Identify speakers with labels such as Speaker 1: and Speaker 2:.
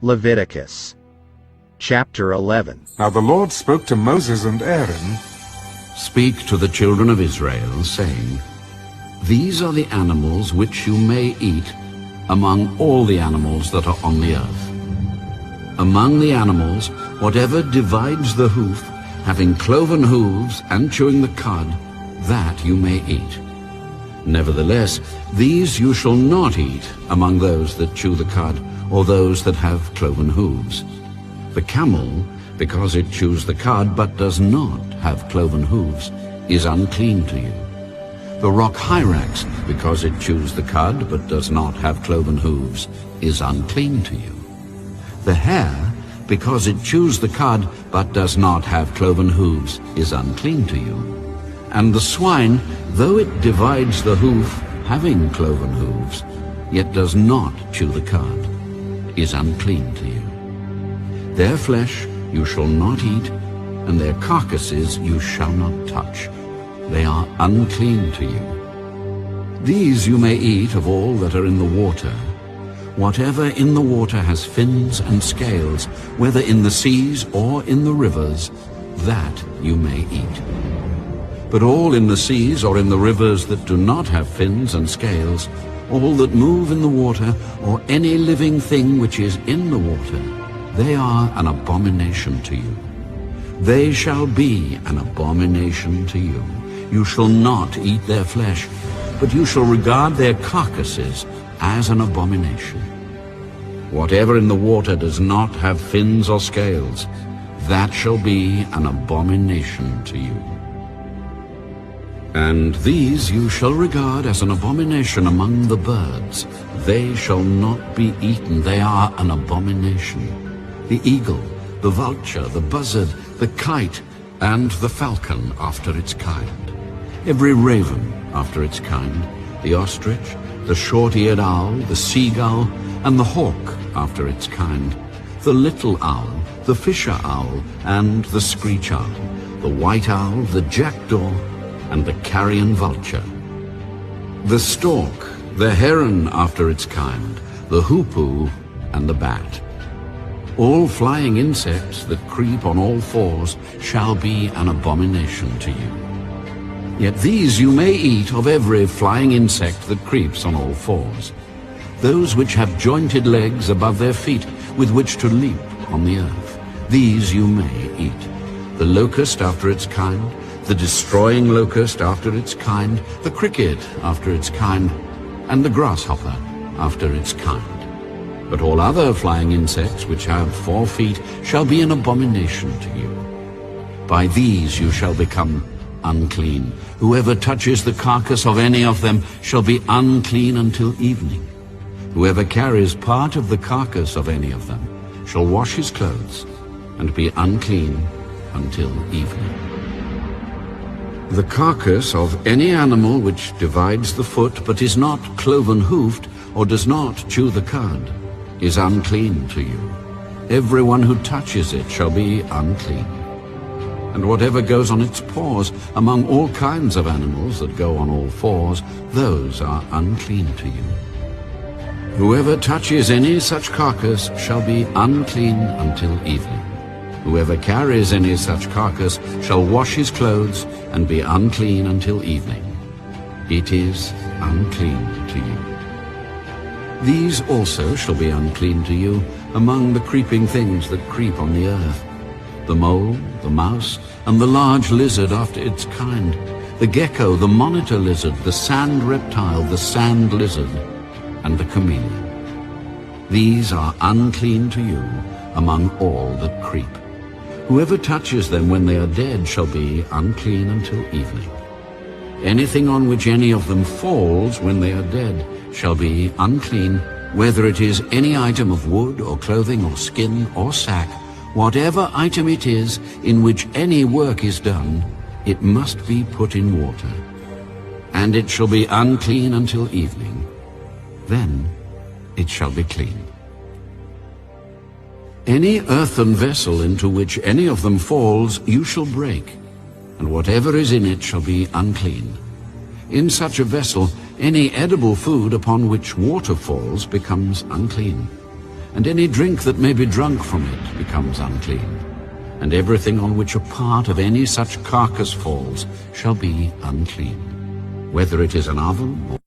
Speaker 1: Leviticus chapter 11.
Speaker 2: Now the Lord spoke to Moses and Aaron,
Speaker 3: Speak to the children of Israel, saying, These are the animals which you may eat among all the animals that are on the earth. Among the animals, whatever divides the hoof, having cloven hooves and chewing the cud, that you may eat. Nevertheless, these you shall not eat among those that chew the cud, or those that have cloven hooves. The camel, because it chews the cud but does not have cloven hooves, is unclean to you. The rock hyrax, because it chews the cud but does not have cloven hooves, is unclean to you. The hare, because it chews the cud but does not have cloven hooves, is unclean to you. And the swine, though it divides the hoof, having cloven hooves, yet does not chew the cud, is unclean to you. Their flesh you shall not eat, and their carcasses you shall not touch. They are unclean to you. These you may eat of all that are in the water. Whatever in the water has fins and scales, whether in the seas or in the rivers, that you may eat. But all in the seas or in the rivers that do not have fins and scales, all that move in the water, or any living thing which is in the water, they are an abomination to you. They shall be an abomination to you. You shall not eat their flesh, but you shall regard their carcasses as an abomination. Whatever in the water does not have fins or scales, that shall be an abomination to you. And these you shall regard as an abomination among the birds. They shall not be eaten. They are an abomination. The eagle, the vulture, the buzzard, the kite, and the falcon after its kind. Every raven after its kind, the ostrich, the short-eared owl, the seagull, and the hawk after its kind, the little owl, the fisher owl, and the screech owl, the white owl, the jackdaw, and the carrion vulture. The stork, the heron after its kind, the hoopoe, and the bat. All flying insects that creep on all fours shall be an abomination to you. Yet these you may eat of every flying insect that creeps on all fours. Those which have jointed legs above their feet with which to leap on the earth, these you may eat. The locust after its kind, the destroying locust after its kind, the cricket after its kind, and the grasshopper after its kind. But all other flying insects which have 4 feet shall be an abomination to you. By these you shall become unclean. Whoever touches the carcass of any of them shall be unclean until evening. Whoever carries part of the carcass of any of them shall wash his clothes and be unclean until evening. The carcass of any animal which divides the foot but is not cloven-hoofed or does not chew the cud is unclean to you. Everyone who touches it shall be unclean. And whatever goes on its paws among all kinds of animals that go on all fours, those are unclean to you. Whoever touches any such carcass shall be unclean until evening. Whoever carries any such carcass shall wash his clothes and be unclean until evening. It is unclean to you. These also shall be unclean to you among the creeping things that creep on the earth: the mole, the mouse, and the large lizard after its kind, the gecko, the monitor lizard, the sand reptile, the sand lizard, and the chameleon. These are unclean to you among all that creep. Whoever touches them when they are dead shall be unclean until evening. Anything on which any of them falls when they are dead shall be unclean, whether it is any item of wood or clothing or skin or sack. Whatever item it is in which any work is done, it must be put in water, and it shall be unclean until evening. Then it shall be clean. Any earthen vessel into which any of them falls you shall break, and whatever is in it shall be unclean. In such a vessel any edible food upon which water falls becomes unclean. and any drink that may be drunk from it becomes unclean. And everything on which a part of any such carcass falls shall be unclean, whether it is an oven or